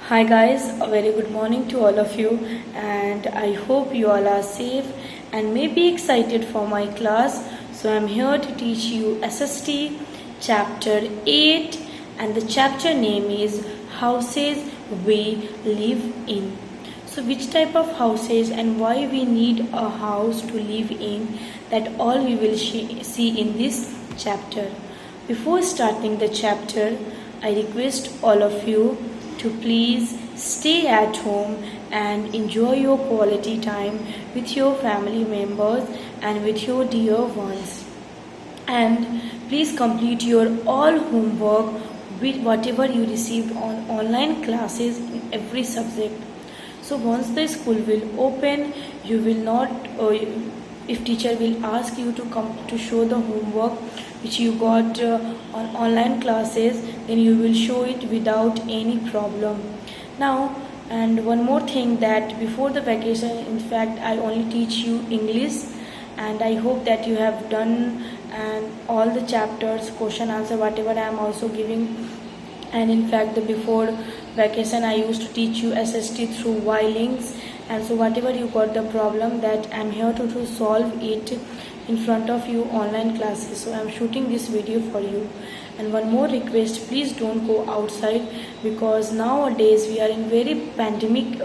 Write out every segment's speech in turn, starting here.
Hi guys, a very good morning to all of you, and I hope you all are safe and may be excited for my class. So I'm here to teach you SST chapter 8, and the chapter name is Houses We Live In. So which type of houses and why we need a house to live in, that all we will see in this chapter. Before starting the chapter, I request all of you to please stay at home and enjoy your quality time with your family members and with your dear ones. And please complete your all homework with whatever you received on online classes in every subject. So once the school will open, you will not if teacher will ask you to come to show the homework which you got on online classes, then you will show it without any problem. Now, and one more thing, that before the vacation, in fact, I only teach you English, and I hope that you have done and all the chapters, question answer, whatever I am also giving. And in fact, the before vacation I used to teach you SST through links, and so whatever you got the problem, that I'm here to solve it in front of you online classes. So I'm shooting this video for you. And one more request, please don't go outside, because nowadays we are in very pandemic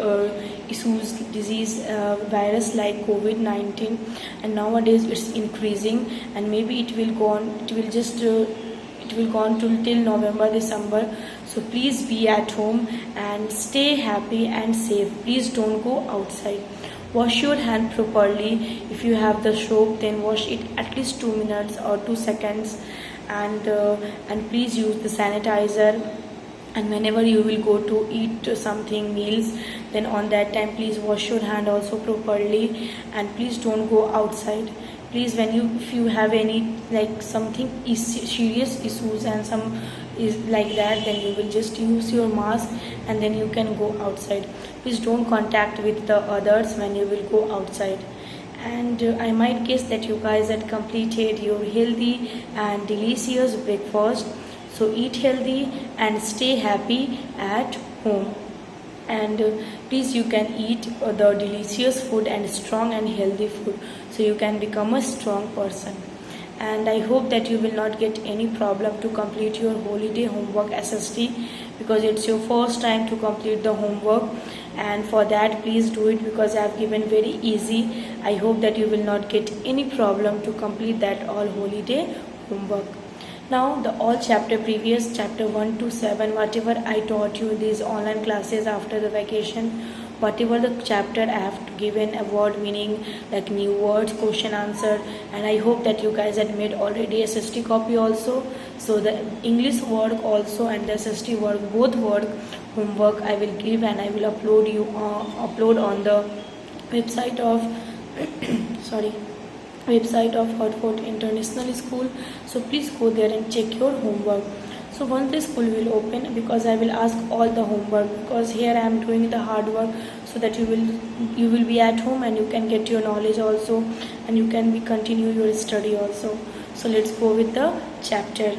issues, disease, virus like COVID-19, and nowadays it's increasing, and maybe it will go on, it will just it will go on till November, December. So please be at home and stay happy and safe. Please don't go outside. Wash your hand properly. If you have the soap, then wash it at least 2 minutes or 2 seconds, and please use the sanitizer. And whenever you will go to eat something, meals, then on that time please wash your hand also properly, and please don't go outside. Please, when you, if you have any like something is serious issues and some is like that, then you will just use your mask and then you can go outside. Please don't contact with the others when you will go outside. And I might guess that you guys had completed your healthy and delicious breakfast. So eat healthy and stay happy at home. And please, you can eat the delicious food and strong and healthy food, so you can become a strong person. And I hope that you will not get any problem to complete your holiday homework SST, because it's your first time to complete the homework. And for that, please do it, because I have given very easy. I hope that you will not get any problem to complete that all holiday homework. Now the all chapter, previous chapter 1 to 7, whatever I taught you these online classes after the vacation, whatever the chapter I have given a word meaning, like new words, question answer, and I hope that you guys had made already SST copy also. So the English work also and the SST work, both work homework I will give, and I will upload on the website of website of Hartford International School. So please go there and check your homework. So once the school will open, because I will ask all the homework, because here I am doing the hard work, so that you will be at home and you can get your knowledge also, and you can continue your study also. So let's go with the chapter.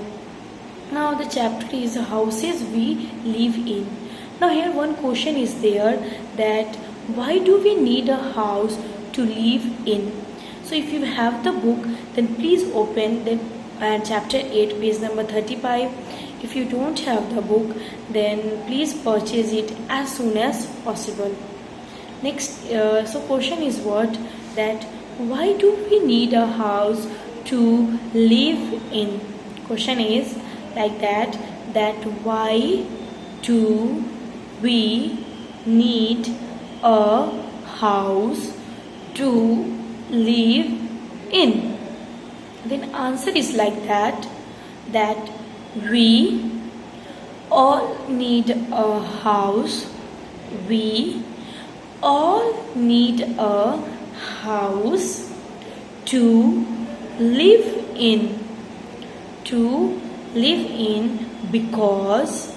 Now the chapter is houses we live in. Now here one question is there, that why do we need a house to live in? So if you have the book, then please open the chapter 8, page number 35. If you don't have the book, then please purchase it as soon as possible. Next, so question is what, that why do we need a house to live in? Question is like that, why do we need a house to live in? Then answer is like that we all need a house. We all need a house to live in. To live in, because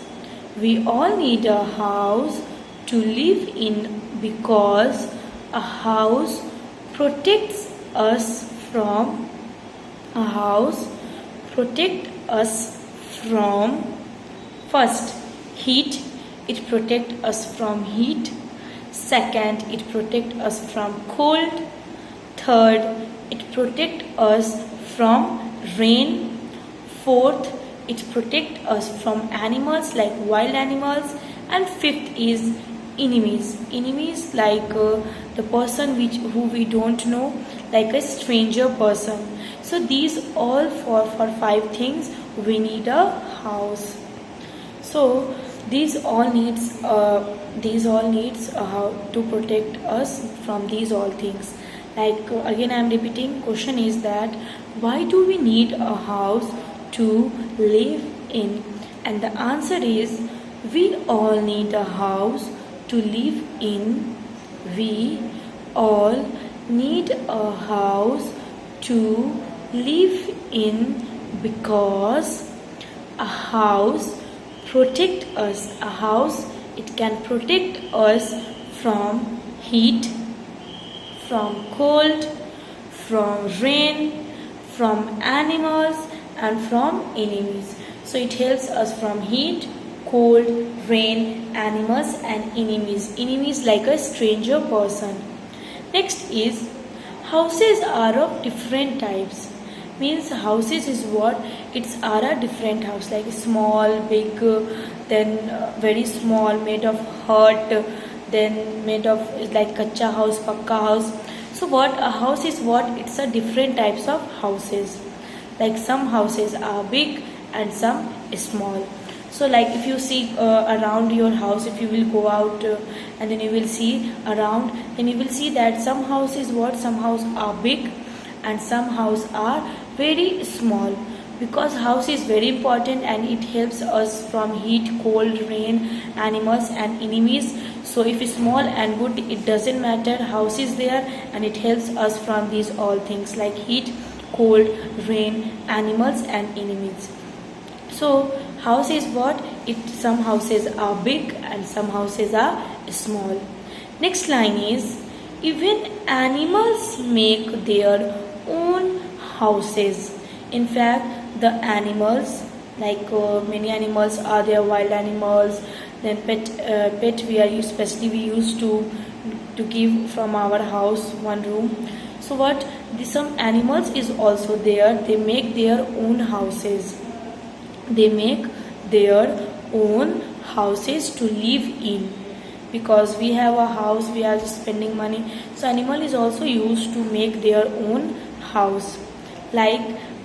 we all need a house to live in, because a house protects us from first heat, it protects us from heat. Second, it protects us from cold. Third, it protects us from rain. Fourth, it protects us from animals like wild animals. And fifth is enemies like the person who we don't know, like a stranger person. So these all for 5 things we need a house. So these all needs how to protect us from these all things. Like again I am repeating, question is that why do we need a house to live in? And the answer is, we all need a house to live in. We all need a house to live in because a house protect us. A house, it can protect us from heat, from cold, from rain, from animals, and from enemies. So it helps us from heat, cold, rain, animals, and enemies. Enemies like a stranger person. Next is, houses are of different types. Means houses is what? It's are a different house, like small, big, then very small, made of hut, then made of like kacha house, pakka house. So what a house is what? It's a different types of houses. Like some houses are big and some is small. So like if you see around your house, if you will go out and then you will see around, then you will see that some houses what? Some houses are big and some houses are very small. Because house is very important and it helps us from heat, cold, rain, animals, and enemies. So if it's small and good, it doesn't matter, house is there and it helps us from these all things like heat, cold, rain, animals, and enemies. So house is what? Some houses are big and some houses are small. Next line is, even animals make their own houses. In fact, the animals, like many animals are there, wild animals, then pet we are especially we used to give from our house one room. So what? Some animals is also there. They make their own houses. They make their own houses to live in. Because we have a house, we are just spending money. So animal is also used to make their own house. Like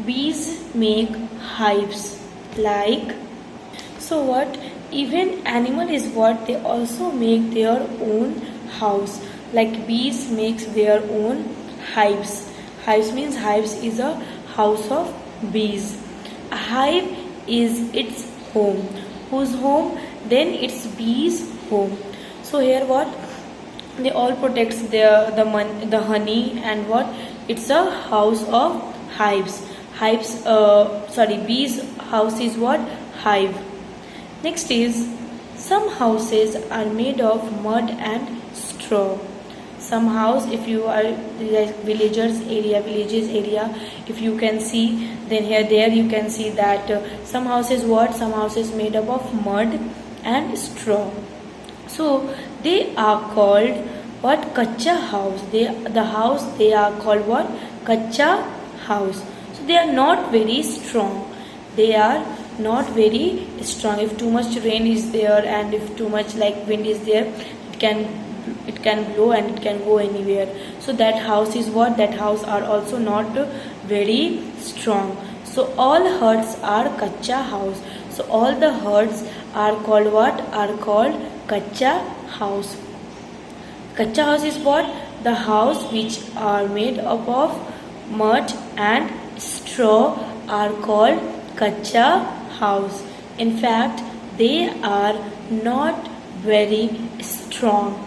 bees make hives. Like, so what? Even animal is what? They also make their own house. Like bees makes their own hives. Hives means hives is a house of bees. A hive is its home. Whose home? Then it's bees' home. So here what? They all protects the honey and what? It's a house of hives. Bees' house is what? Hive. Next is, some houses are made of mud and straw. Some house, if you are like villages area, if you can see, then there you can see that some houses what? Some houses made up of mud and straw. So they are called what? Kacha house. The house they are called what? Kacha house. So they are not very strong. They are not very strong. If too much rain is there and if too much like wind is there, it can blow and it can go anywhere. So that house is what? That house are also not very strong. So all huts are kacha house. So all the huts are called what? Are called kacha house. Kacha house is what? The house which are made up of mud and straw are called kacha house. In fact, they are not very strong.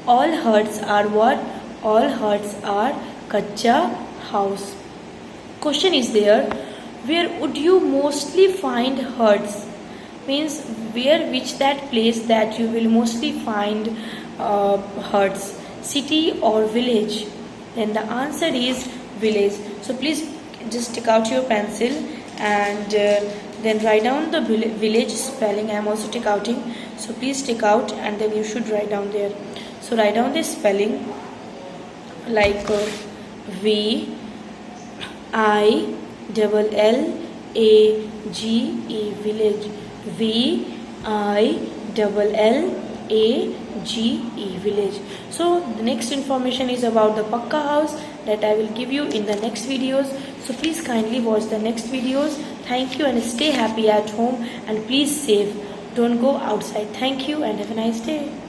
All huts are what? All huts are kacha house. Question is there, where would you mostly find huts? Means which that place that you will mostly find huts, city or village? Then the answer is village. So please just take out your pencil and Then write down the village spelling. I am also take outing, so please take out and then you should write down there. So write down the spelling like V I double L A G E, village. V I double L A G E, village. So the next information is about the Pakka house that I will give you in the next videos. So please kindly watch the next videos. Thank you and stay happy at home and please safe. Don't go outside. Thank you and have a nice day.